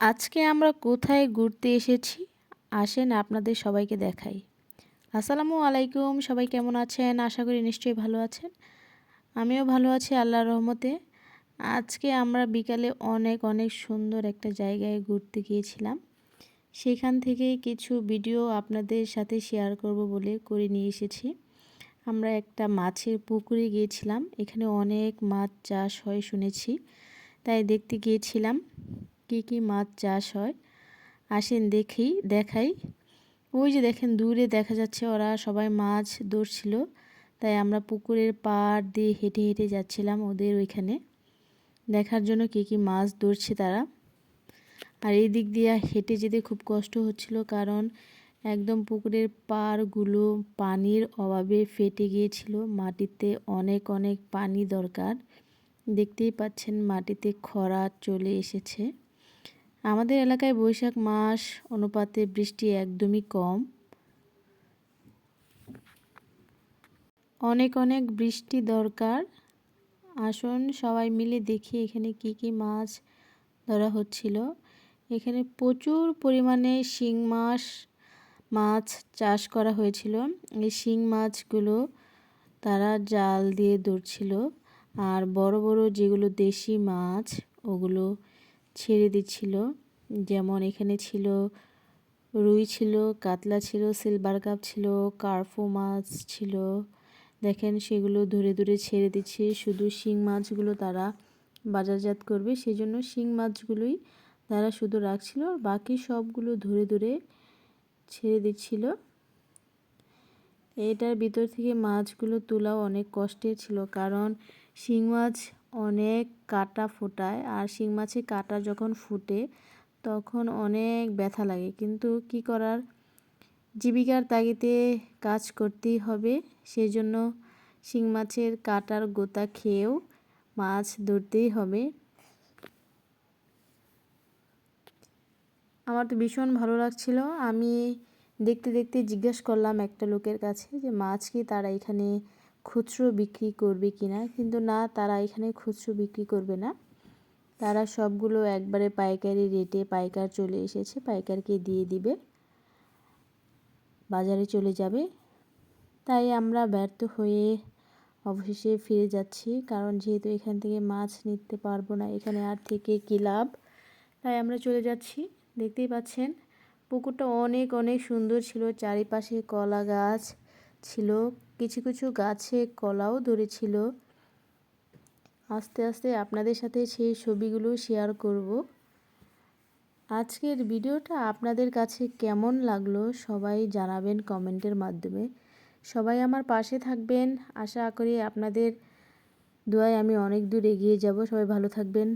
আজকে আমরা কোথায় ঘুরতে এসেছি আসেন আপনাদের সবাইকে দেখাই। আসসালামু আলাইকুম, সবাই কেমন আছেন? আশা করি নিশ্চয়ই ভালো আছেন। আমিও ভালো আছি আল্লাহর রহমতে। আজকে আমরা বিকালে অনেক অনেক সুন্দর একটা জায়গায় ঘুরতে গিয়েছিলাম। সেখান থেকে কিছু ভিডিও আপনাদের সাথে শেয়ার করব বলে করে নিয়ে এসেছি। আমরা একটা মাছের পুকুরে গিয়েছিলাম। এখানে অনেক মাছ চাষ হয় শুনেছি, তাই দেখতে গিয়েছিলাম কি কি মাছ চাষ হয়। আসেন দেখাই। ওই যে দেখেন দূরে দেখা যাচ্ছে ওরা সবাই মাছ ধরছিল, তাই আমরা পুকুরের পাড় দিয়ে হেঁটে হেঁটে যাচ্ছিলাম ওদের ওইখানে দেখার জন্য কি কি মাছ ধরছে তারা। আর এই দিক দিয়ে হেঁটে যেতে খুব কষ্ট হচ্ছিল, কারণ একদম পুকুরের পাড়গুলো পানির অভাবে ফেটে গিয়েছিল। মাটিতে অনেক অনেক পানি দরকার। দেখতেই পাচ্ছেন মাটিতে খরা চলে এসেছে। আমাদের এলাকায় বৈশাখ মাস অনুপাতে বৃষ্টি একদমই কম। অনেক অনেক বৃষ্টি দরকার। আসুন সবাই মিলে দেখি এখানে কি কি মাছ ধরা হচ্ছিল। এখানে প্রচুর পরিমাণে শিং মাছ চাষ করা হয়েছিল। এই শিং মাছগুলো তারা জাল দিয়ে ধরছিল, আর বড় বড় যেগুলো দেশি মাছ ওগুলো ছেড়ে দিচ্ছিল। যেমন এখানে ছিল রুই ছিল, কাতলা ছিল, সিলভার কাপ ছিল, কার্পো মাছ ছিল। দেখেন সেগুলো ধরে ধরে ছেড়ে দিচ্ছে। শুধু শিং মাছগুলো তারা বাজারজাত করবে, সেই জন্য শিং মাছগুলোই তারা শুধু রাখছিল, বাকি সবগুলো ধরে ধরে ছেড়ে দিচ্ছিল। এটার ভিতর থেকে মাছগুলো তোলাও অনেক কষ্টের ছিল, কারণ শিং মাছ অনেক কাঁটা ফোটায়, আর শিং মাছে কাঁটা যখন ফুটে তখন অনেক ব্যথা লাগে। কিন্তু কি করার, জীবিকার তাগিদে কাজ করতেই হবে, সেই জন্য শিং মাছের কাঁটার গোতা খেয়েও মাছ ধরতেই হবে। আমার তো ভীষণ ভালো লাগছিল। আমি দেখতে দেখতে জিজ্ঞেস করলাম একটা লোকের কাছে যে মাছ কি তারা এখানে খুচরো বিক্রি করবে কিনা, কিন্তু না, তারা এখানে খুচরো বিক্রি করবে না। তারা সবগুলো একবারে পাইকারি রেটে, পাইকার চলে এসেছে, পাইকারকে দিয়ে দিবে, বাজারে চলে যাবে। তাই আমরা ব্যর্থ হয়ে অবশেষে ফিরে যাচ্ছি, কারণ যেহেতু এখান থেকে মাছ নিতে পারবো না, এখানে আর থেকে কী লাভ, তাই আমরা চলে যাচ্ছি। দেখতেই পাচ্ছেন পুকুরটা অনেক অনেক সুন্দর ছিল। চারিপাশে কলা গাছ ছিল, কিছু কিছু গাছে কলাও ধরেছিল। আস্তে আস্তে আপনাদের সাথে সেই ছবিগুলো শেয়ার করব। আজকের ভিডিওটা আপনাদের কাছে কেমন লাগলো সবাই জানাবেন কমেন্টের মাধ্যমে। সবাই আমার পাশে থাকবেন, আশা করি আপনাদের দোয়ায় আমি অনেক দূর এগিয়ে যাব। সবাই ভালো থাকবেন।